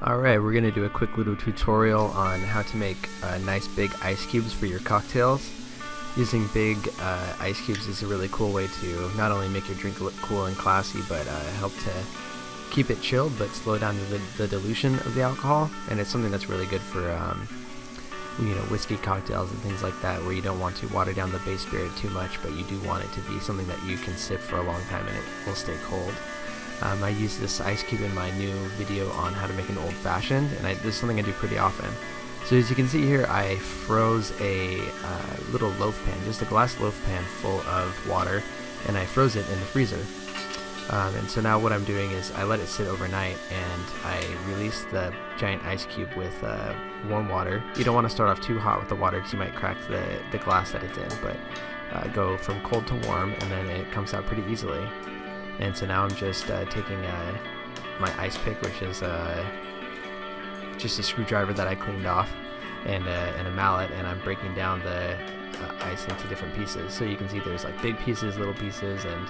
Alright, we're going to do a quick little tutorial on how to make nice big ice cubes for your cocktails. Using big ice cubes is a really cool way to not only make your drink look cool and classy, but help to keep it chilled but slow down the dilution of the alcohol. And it's something that's really good for whiskey cocktails and things like that, where you don't want to water down the base spirit too much, but you do want it to be something that you can sip for a long time and it will stay cold. I use this ice cube in my new video on how to make an old-fashioned, and this is something I do pretty often. So as you can see here, I froze a little loaf pan, just a glass loaf pan full of water, and I froze it in the freezer. And so now what I'm doing is I let it sit overnight, and I release the giant ice cube with warm water. You don't want to start off too hot with the water because you might crack the glass that it's in, but go from cold to warm, and then it comes out pretty easily. And so now I'm just taking my ice pick, which is just a screwdriver that I cleaned off, and a mallet, and I'm breaking down the ice into different pieces. So you can see there's like big pieces, little pieces, and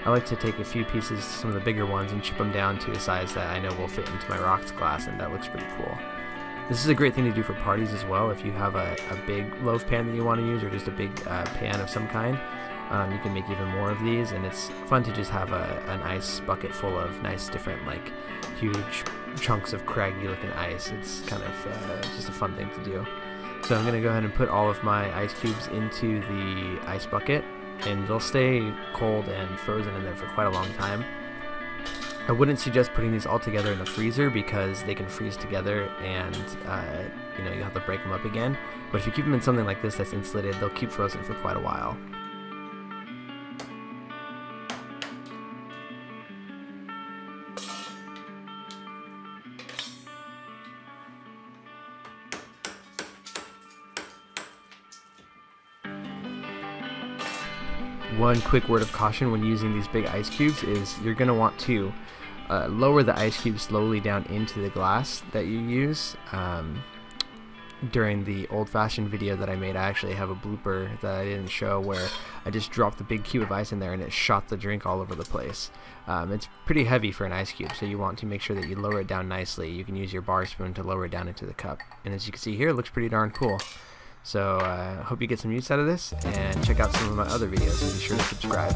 I like to take a few pieces, some of the bigger ones, and chip them down to a size that I know will fit into my rocks glass, and that looks pretty cool. This is a great thing to do for parties as well. If you have a big loaf pan that you want to use, or just a big pan of some kind, you can make even more of these, and it's fun to just have an ice bucket full of nice different, like, huge chunks of craggy looking ice. It's kind of just a fun thing to do. So I'm going to go ahead and put all of my ice cubes into the ice bucket, and they'll stay cold and frozen in there for quite a long time. I wouldn't suggest putting these all together in the freezer because they can freeze together, and you'll have to break them up again. But if you keep them in something like this that's insulated, they'll keep frozen for quite a while. One quick word of caution when using these big ice cubes is you're going to want to lower the ice cube slowly down into the glass that you use. During the old-fashioned video that I made, I actually have a blooper that I didn't show where I just dropped the big cube of ice in there and it shot the drink all over the place. It's pretty heavy for an ice cube, so you want to make sure that you lower it down nicely. You can use your bar spoon to lower it down into the cup. And as you can see here, it looks pretty darn cool. So I hope you get some use out of this, and check out some of my other videos, and be sure to subscribe.